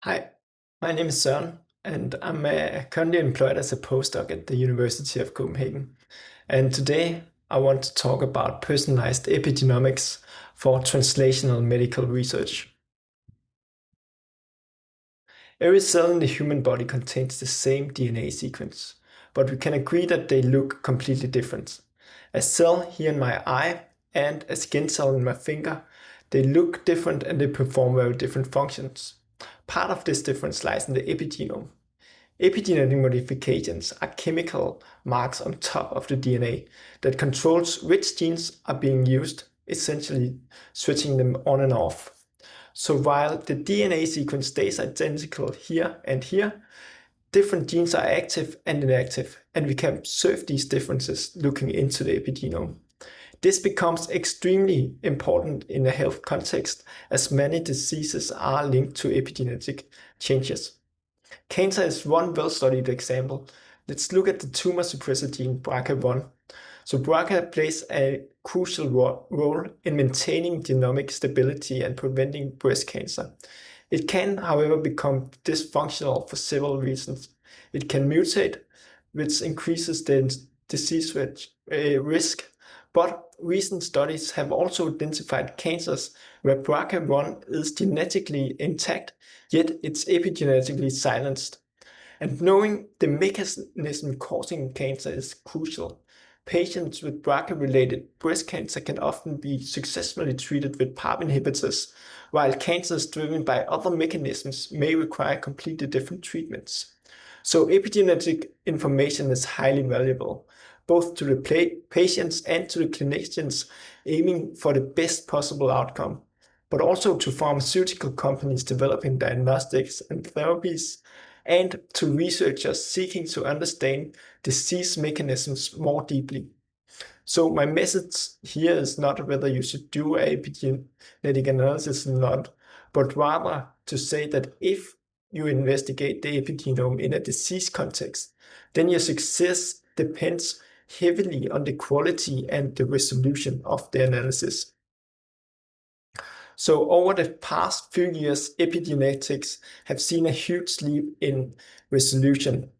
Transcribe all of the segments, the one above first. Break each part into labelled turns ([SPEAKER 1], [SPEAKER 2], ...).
[SPEAKER 1] Hi, my name is Søren, and I'm currently employed as a postdoc at the University of Copenhagen. And today I want to talk about personalized epigenomics for translational medical research. Every cell in the human body contains the same DNA sequence, but we can agree that they look completely different. A cell here in my eye and a skin cell in my finger, they look different and they perform very different functions. Part of this difference lies in the epigenome. Epigenetic modifications are chemical marks on top of the DNA that controls which genes are being used, essentially switching them on and off. So while the DNA sequence stays identical here and here, different genes are active and inactive, and we can observe these differences looking into the epigenome. This becomes extremely important in a health context, as many diseases are linked to epigenetic changes. Cancer is one well-studied example. Let's look at the tumor suppressor gene BRCA1. So BRCA plays a crucial role in maintaining genomic stability and preventing breast cancer. It can, however, become dysfunctional for several reasons. It can mutate, which increases the disease risk, but recent studies have also identified cancers where BRCA1 is genetically intact, yet it's epigenetically silenced. And knowing the mechanism causing cancer is crucial. Patients with BRCA-related breast cancer can often be successfully treated with PARP inhibitors, while cancers driven by other mechanisms may require completely different treatments. So epigenetic information is highly valuable, both to the patients and to the clinicians aiming for the best possible outcome, but also to pharmaceutical companies developing diagnostics and therapies, and to researchers seeking to understand disease mechanisms more deeply. So my message here is not whether you should do epigenetic analysis or not, but rather to say that if you investigate the epigenome in a disease context, then your success depends heavily on the quality and the resolution of the analysis. So over the past few years, epigenetics have seen a huge leap in resolution.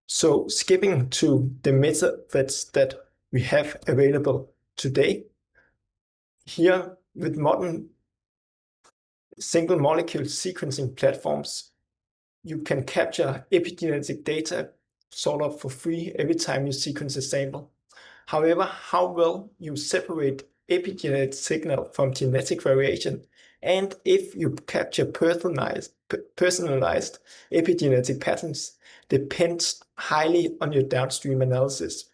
[SPEAKER 1] So skipping to the methods that we have available today, here with modern single molecule sequencing platforms, you can capture epigenetic data sort of for free every time you sequence a sample. However, how well you separate epigenetic signal from genetic variation, and if you capture personalized epigenetic patterns, depends highly on your downstream analysis.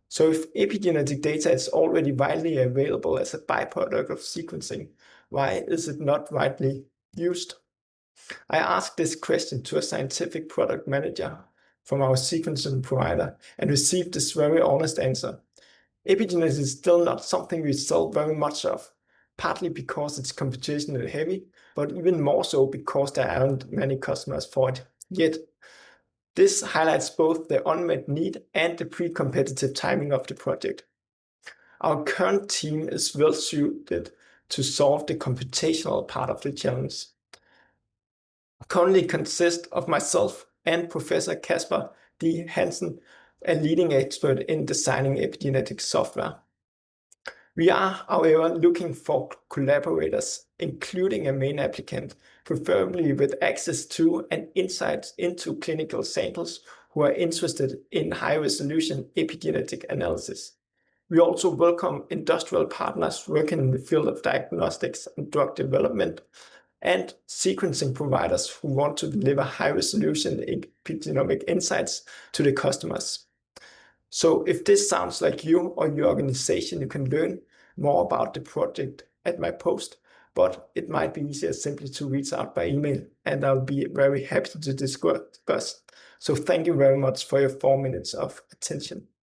[SPEAKER 1] So if epigenetic data is already widely available as a byproduct of sequencing, why is it not widely used? I asked this question to a scientific product manager from our sequencing provider and received this very honest answer. Epigenetics is still not something we sell very much of, partly because it's computationally heavy, but even more so because there aren't many customers for it yet. This highlights both the unmet need and the pre-competitive timing of the project. Our current team is well suited to solve the computational part of the challenge. Currently consists of myself and Professor Kasper D. Hansen, a leading expert in designing epigenetic software. We are, however, looking for collaborators, including a main applicant, preferably with access to and insights into clinical samples who are interested in high-resolution epigenetic analysis. We also welcome industrial partners working in the field of diagnostics and drug development, and sequencing providers who want to deliver high-resolution epigenomic insights to the customers. So if this sounds like you or your organization, you can learn more about the project at my post, but it might be easier simply to reach out by email, and I'll be very happy to discuss. So thank you very much for your 4 minutes of attention.